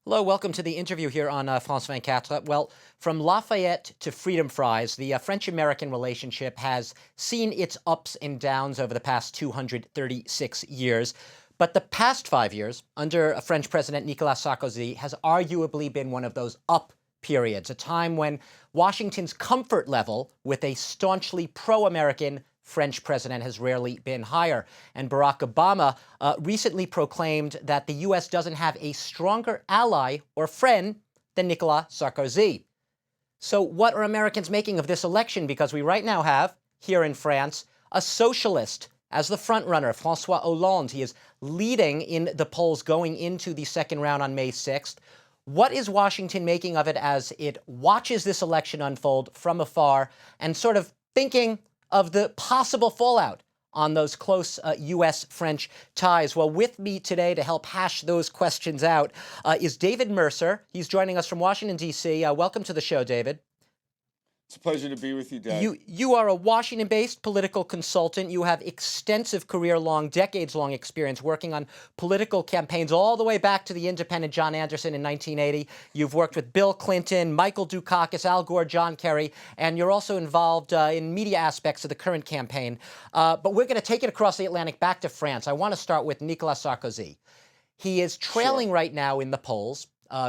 Hello, welcome to the interview here on France 24. Well, from Lafayette to Freedom Fries, the French-American relationship has seen its ups and downs over the past 236 years. But the past 5 years, under French President Nicolas Sarkozy, has arguably been one of those up periods, a time when Washington's comfort level with a staunchly pro-American French president has rarely been higher. And Barack Obama recently proclaimed that the U.S. doesn't have a stronger ally or friend than Nicolas Sarkozy. So what are Americans making of this election? Because we right now have, here in France, a socialist as the frontrunner, François Hollande. He is leading in the polls going into the second round on May 6th. What is Washington making of it as it watches this election unfold from afar and sort of thinking of the possible fallout on those close U.S.-French ties? Well, with me today to help hash those questions out is David Mercer. He's joining us from Washington, D.C. Welcome to the show, David. It's a pleasure to be with you, Dad. You are a Washington-based political consultant. You have extensive career-long, decades-long experience working on political campaigns all the way back to the independent John Anderson in 1980. You've worked with Bill Clinton, Michael Dukakis, Al Gore, John Kerry, and you're also involved in media aspects of the current campaign. But we're going to take it across the Atlantic back to France. I want to start with Nicolas Sarkozy. He is trailing right now in the polls.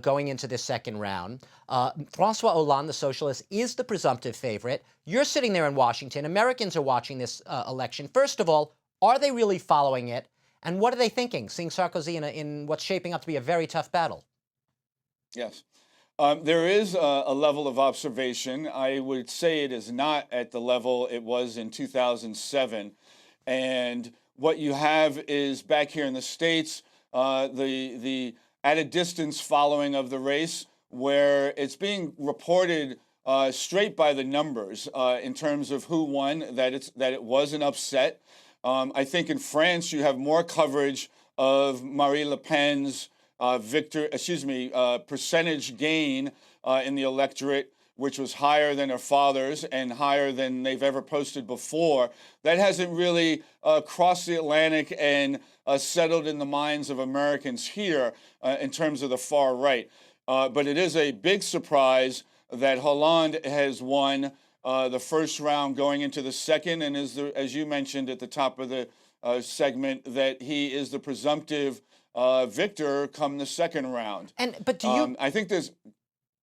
Going into this second round. François Hollande, the socialist, is the presumptive favorite. You're sitting there in Washington. Americans are watching this election. First of all, are they really following it? And what are they thinking, seeing Sarkozy in what's shaping up to be a very tough battle? Yes. There is a level of observation. I would say it is not at the level it was in 2007. And what you have is back here in the States, the at a distance following of the race, where it's being reported straight by the numbers in terms of who won, that it was an upset. I think in France you have more coverage of Marine Le Pen's percentage gain in the electorate, which was higher than her father's and higher than they've ever posted before. That hasn't really crossed the Atlantic and settled in the minds of Americans here in terms of the far right. But it is a big surprise that Hollande has won the first round going into the second, and as you mentioned at the top of the segment, that he is the presumptive victor come the second round. But do you? I think there's.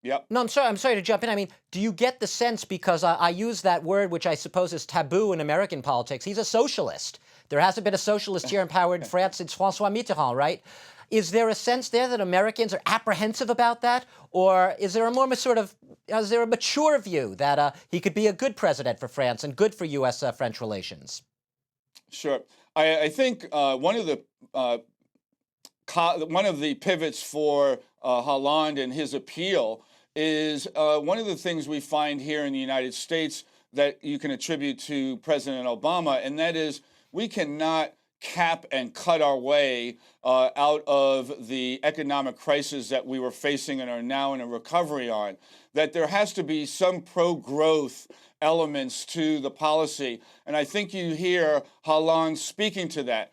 Yep. No, I'm sorry to jump in. I mean, do you get the sense, because I use that word, which I suppose is taboo in American politics, he's a socialist. There hasn't been a socialist here in power in France since François Mitterrand, right? Is there a sense there that Americans are apprehensive about that? Or is there a more is there a mature view that he could be a good president for France and good for U.S.-French relations? Sure. I think one of the pivots for Hollande and his appeal is one of the things we find here in the United States that you can attribute to President Obama, and that is we cannot cap and cut our way out of the economic crisis that we were facing and are now in a recovery on, that there has to be some pro-growth elements to the policy. And I think you hear Hollande speaking to that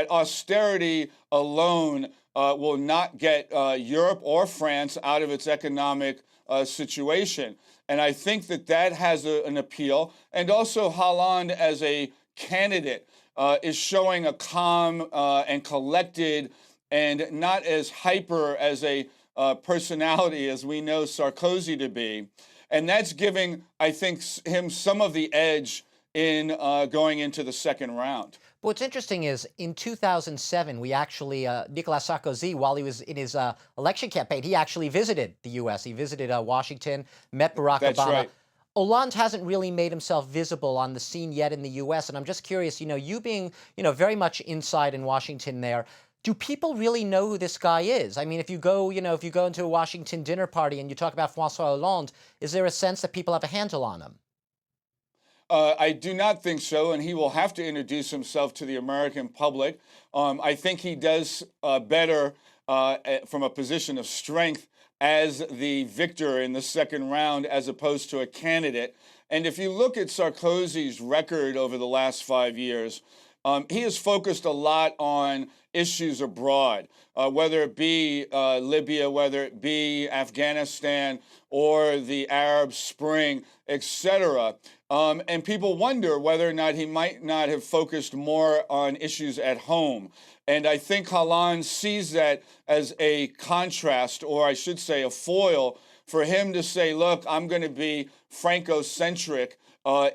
austerity alone will not get Europe or France out of its economic situation. And I think that has an appeal. And also Hollande as a candidate is showing a calm and collected and not as hyper as a personality as we know Sarkozy to be. And that's giving, I think, him some of the edge in going into the second round. But what's interesting is in 2007, we actually, Nicolas Sarkozy, while he was in his election campaign, he actually visited the U.S. He visited Washington, met Barack That's Obama. Right. Hollande hasn't really made himself visible on the scene yet in the U.S., and I'm just curious, you being, very much inside in Washington there, do people really know who this guy is? I mean, if you go into a Washington dinner party and you talk about François Hollande, is there a sense that people have a handle on him? I do not think so, and he will have to introduce himself to the American public. I think he does better from a position of strength as the victor in the second round as opposed to a candidate. And if you look at Sarkozy's record over the last 5 years, he has focused a lot on issues abroad, whether it be Libya, whether it be Afghanistan or the Arab Spring, etc. And people wonder whether or not he might not have focused more on issues at home. And I think Hollande sees that as a contrast, or I should say a foil, for him to say, look, I'm going to be Franco-centric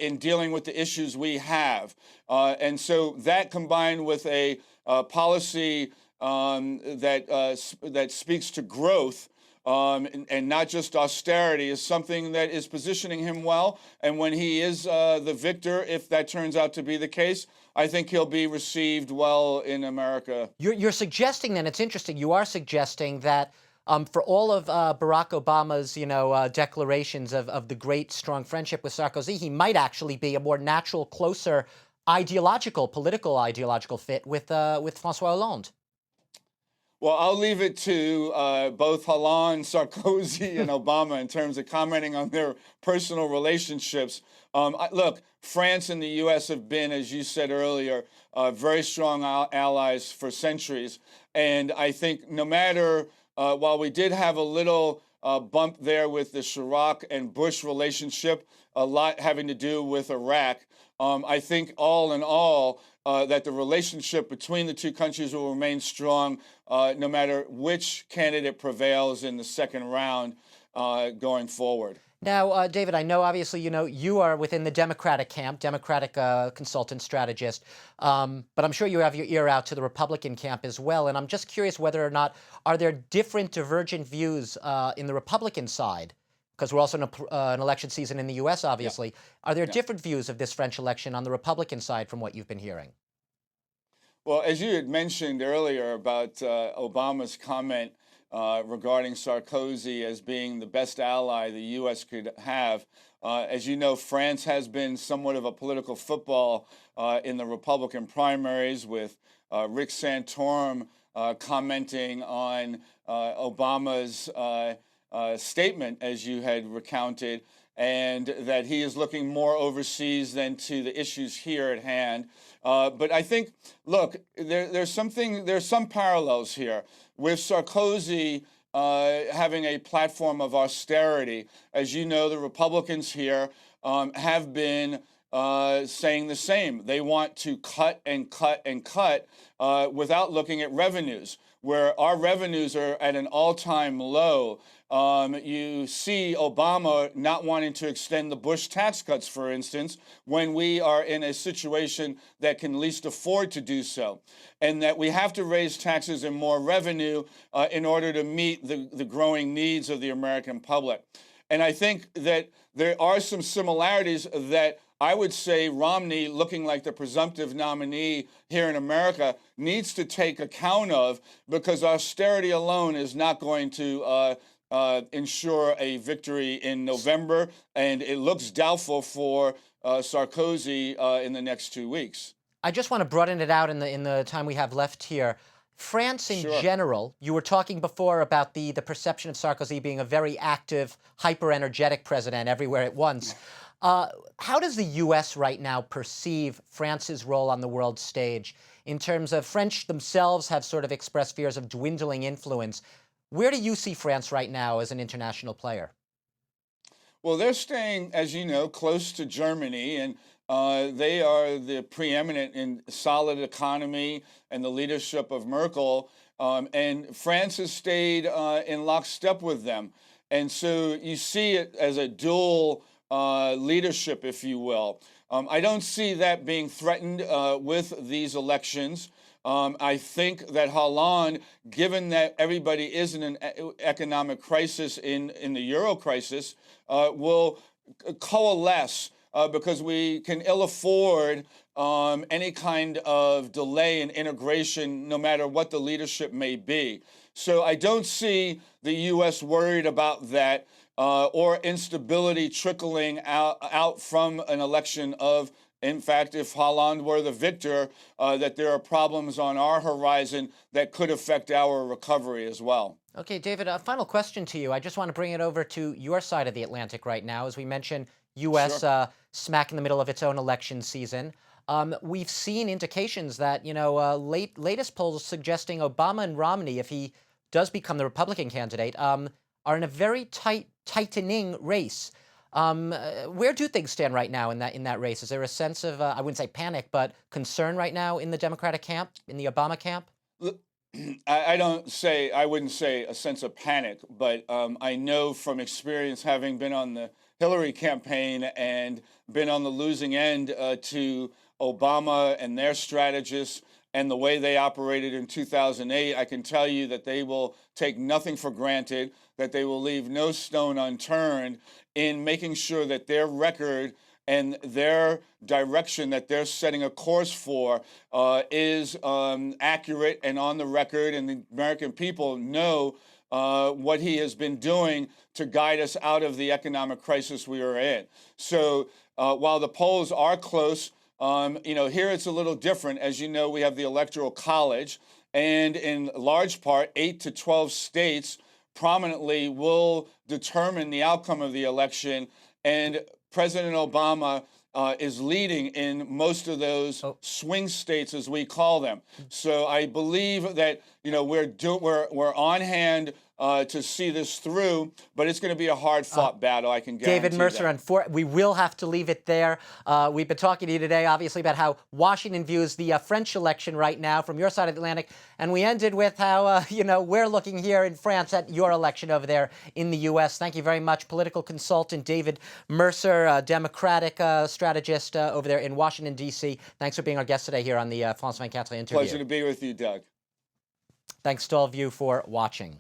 in dealing with the issues we have. And so that combined with a policy that speaks to growth and not just austerity is something that is positioning him well. And when he is the victor, if that turns out to be the case, I think he'll be received well in America. You're suggesting then, it's interesting, you are suggesting that for all of Barack Obama's, declarations of the great, strong friendship with Sarkozy, he might actually be a more natural, closer political ideological fit with François Hollande. Well, I'll leave it to both Hollande, Sarkozy, and Obama in terms of commenting on their personal relationships. Look, France and the U.S. have been, as you said earlier, very strong allies for centuries. And I think no matter, while we did have a little bump there with the Chirac and Bush relationship, a lot having to do with Iraq, I think all in all, that the relationship between the two countries will remain strong no matter which candidate prevails in the second round going forward. Now, David, I know obviously, you are within the Democratic camp, Democratic consultant strategist, but I'm sure you have your ear out to the Republican camp as well. And I'm just curious whether or not, are there different divergent views in the Republican side? Because we're also in an election season in the U.S., obviously. Yeah. Are there different views of this French election on the Republican side from what you've been hearing? Well, as you had mentioned earlier about Obama's comment regarding Sarkozy as being the best ally the U.S. could have, as you know, France has been somewhat of a political football in the Republican primaries with Rick Santorum commenting on Obama's statement, as you had recounted, and that he is looking more overseas than to the issues here at hand. But I think, look, there's some parallels here with Sarkozy having a platform of austerity. As you know, the Republicans here have been saying the same. They want to cut and cut and cut without looking at revenues, where our revenues are at an all-time low. You see Obama not wanting to extend the Bush tax cuts, for instance, when we are in a situation that can least afford to do so, and that we have to raise taxes and more revenue in order to meet the growing needs of the American public. And I think that there are some similarities that I would say Romney, looking like the presumptive nominee here in America, needs to take account of, because austerity alone is not going to ensure a victory in November, and it looks doubtful for Sarkozy in the next 2 weeks. I just want to broaden it out in the time we have left here. France in general, you were talking before about the perception of Sarkozy being a very active, hyper-energetic president everywhere at once. How does the U.S. right now perceive France's role on the world stage in terms of French themselves have sort of expressed fears of dwindling influence? Where do you see France right now as an international player? Well, they're staying, as you know, close to Germany, and they are the preeminent in solid economy and the leadership of Merkel, and France has stayed in lockstep with them. And so you see it as a dual leadership, if you will. I don't see that being threatened with these elections. I think that Hollande, given that everybody is in an economic crisis in the euro crisis, will coalesce because we can ill afford any kind of delay in integration, no matter what the leadership may be. So I don't see the U.S. worried about that or instability trickling out from an election of, in fact, if Hollande were the victor, that there are problems on our horizon that could affect our recovery as well. Okay, David, a final question to you. I just want to bring it over to your side of the Atlantic right now. As we mentioned, U.S. Sure. Smack in the middle of its own election season. We've seen indications that, latest polls suggesting Obama and Romney, if he does become the Republican candidate, are in a very tightening race. Where do things stand right now in that race? Is there a sense of, I wouldn't say panic, but concern right now in the Democratic camp, in the Obama camp? Look, I wouldn't say a sense of panic, but I know from experience, having been on the Hillary campaign and been on the losing end to Obama and their strategists and the way they operated in 2008, I can tell you that they will take nothing for granted, that they will leave no stone unturned in making sure that their record and their direction that they're setting a course for is accurate and on the record, and the American people know what he has been doing to guide us out of the economic crisis we are in. So while the polls are close, here it's a little different. As you know, we have the Electoral College, and in large part, 8 to 12 states prominently will determine the outcome of the election. And President Obama is leading in most of those swing states, as we call them. So I believe that we're on hand to see this through, but it's going to be a hard-fought battle. I can guarantee David Mercer, we will have to leave it there. We've been talking to you today, obviously, about how Washington views the French election right now from your side of the Atlantic, and we ended with how we're looking here in France at your election over there in the U.S. Thank you very much, political consultant David Mercer, Democratic strategist over there in Washington, D.C. Thanks for being our guest today here on the France 24 interview. Pleasure to be with you, Doug. Thanks to all of you for watching.